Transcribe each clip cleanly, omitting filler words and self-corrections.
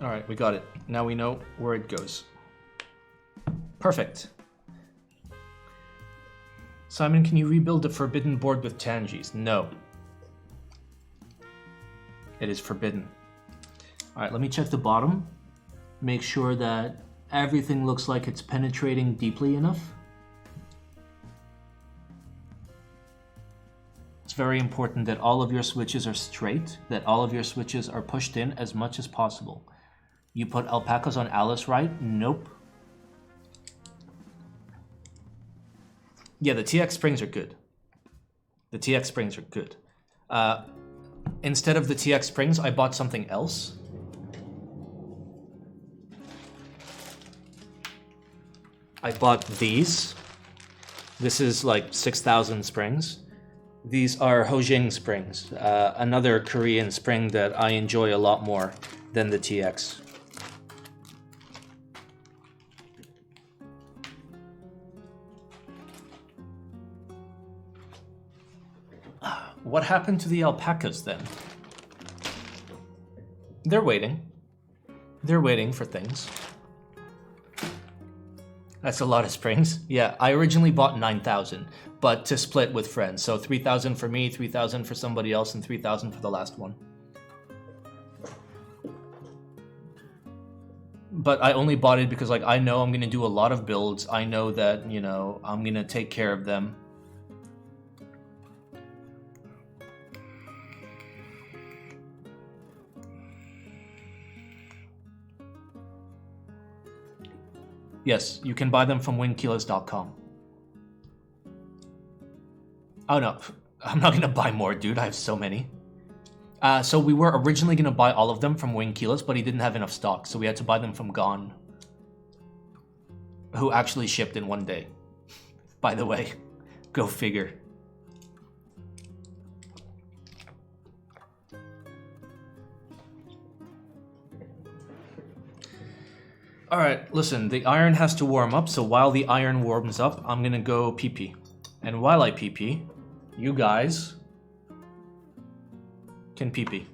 All right, we got it. Now we know where it goes. Perfect. Simon, can you rebuild the forbidden board with Tangies? No. It is forbidden. All right, let me check the bottom. Make sure that everything looks like it's penetrating deeply enough. It's very important that all of your switches are straight, that all of your switches are pushed in as much as possible. You put alpacas on Alice, right? Nope. Yeah, the TX springs are good. The TX springs are good. Instead of the TX springs, I bought something else. I bought these. This is like 6,000 springs. These are Hojing springs, another Korean spring that I enjoy a lot more than the TX. What happened to the alpacas then? They're waiting. They're waiting for things. That's a lot of springs. Yeah, I originally bought 9,000, but to split with friends. So 3,000 for me, 3,000 for somebody else, and 3,000 for the last one. But I only bought it because like I know I'm gonna do a lot of builds. I know that, you know, I'm gonna take care of them. Yes, you can buy them from winkilos.com. Oh no, I'm not gonna buy more, dude. I have so many. So we were originally gonna buy all of them from Wing Kilos, but he didn't have enough stock, so we had to buy them from Gon, who actually shipped in one day. By the way, go figure. All right, listen, the iron has to warm up, so while the iron warms up, I'm gonna go pee-pee. And while I pee-pee, you guys can pee-pee.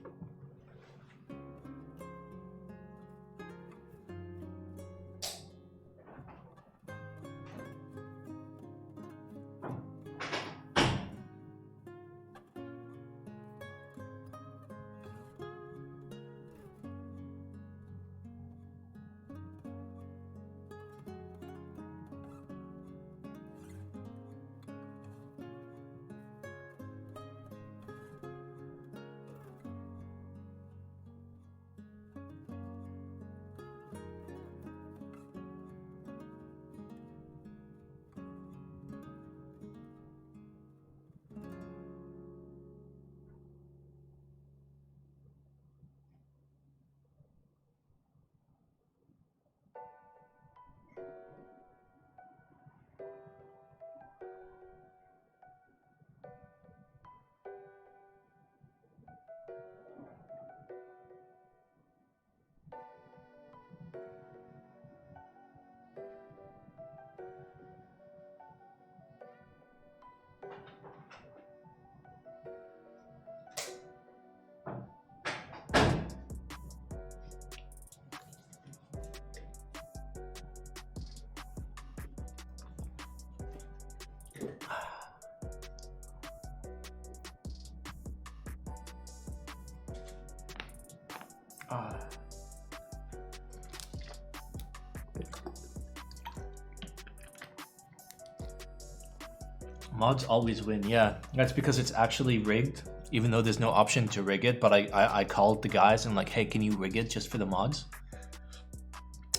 Mods always win, yeah. That's because it's actually rigged, even though there's no option to rig it, but I called the guys and like, hey, can you rig it just for the mods?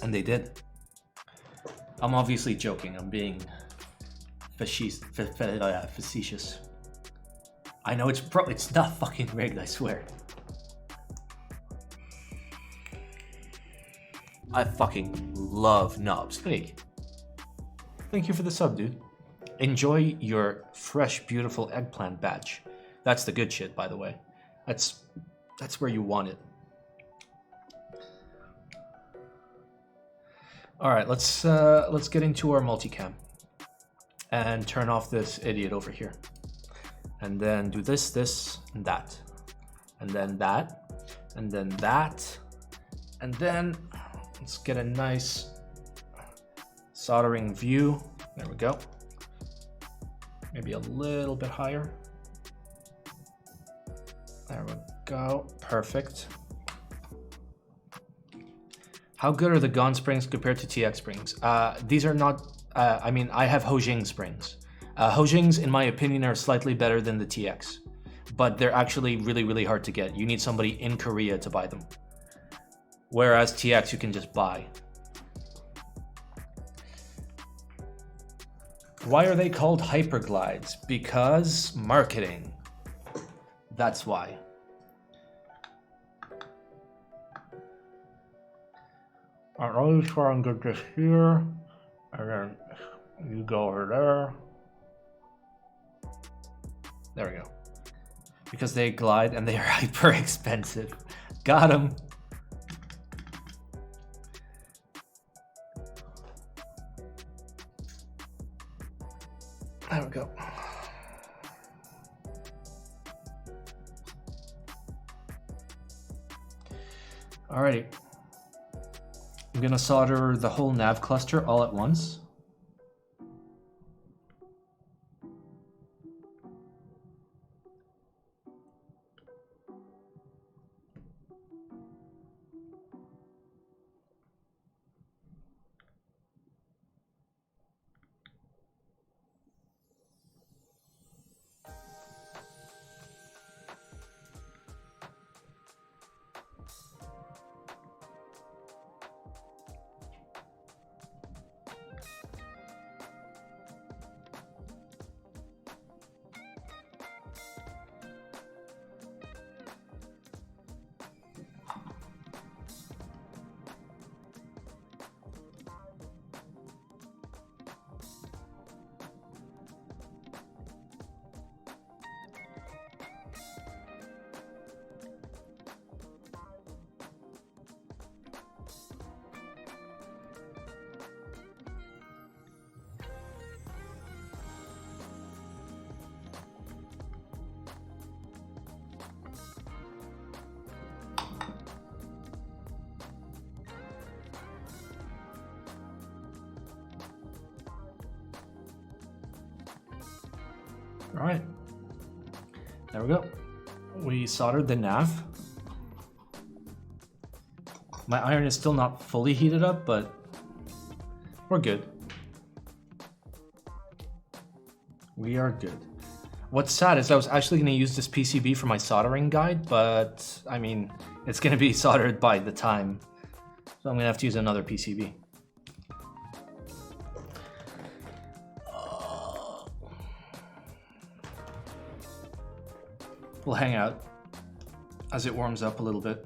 And they did. I'm obviously joking, I'm being facetious. I know it's not fucking rigged, I swear. I fucking love knobs. Hey, thank you for the sub, dude. Enjoy your fresh, beautiful eggplant batch. That's the good shit, by the way. That's where you want it. All right, let's get into our multicam and turn off this idiot over here, and then do this, and that, and then that, and then that, And then let's get a nice soldering view. There we go. Maybe a little bit higher. There we go. Perfect. How good are the GON springs compared to TX springs? These are not, I mean, I have Hojing springs. Hojings, in my opinion, are slightly better than the TX, but they're actually really, really hard to get. You need somebody in Korea to buy them. Whereas TX, you can just buy. Why are they called hyperglides? Because marketing. That's why. I'm always trying to get this here, and then you go over there. There we go. Because they glide and they are hyper expensive. Got him. There we go. Alrighty. I'm gonna solder the whole nav cluster all at once. All right, there we go. We soldered the nav. My iron is still not fully heated up, but we're good. We are good. What's sad is I was actually going to use this PCB for my soldering guide, but I mean, it's going to be soldered by the time, so I'm going to have to use another PCB. We'll hang out as it warms up a little bit.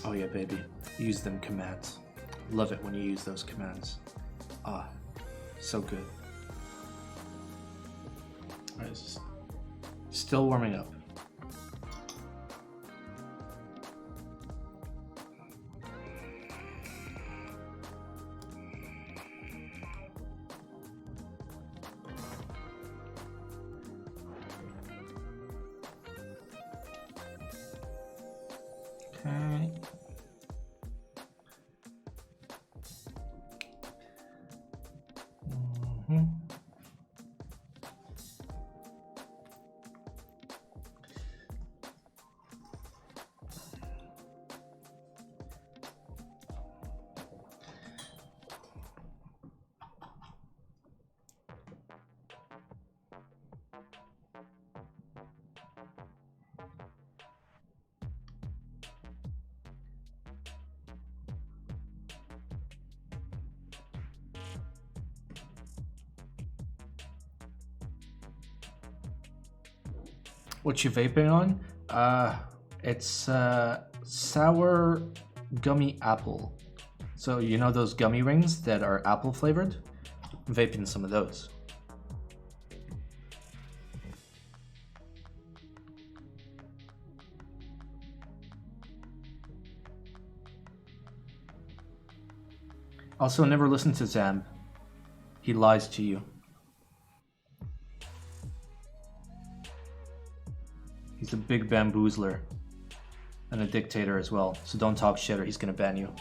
Oh yeah, baby. Use them commands. Love it when you use those commands. Ah, so good. Alright, this is still warming up. Okay. What you vaping on? It's sour gummy apple. So you know those gummy rings that are apple flavored? vaping some of those. Also, never listen to Zamb. He lies to you. He's a big bamboozler and a dictator as well, so don't talk shit or he's gonna ban you.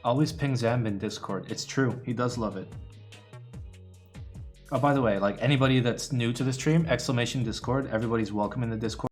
Always ping Zamb in Discord. It's true, he does love it. Oh, by the way, like anybody that's new to the stream, exclamation Discord, everybody's welcome in the Discord.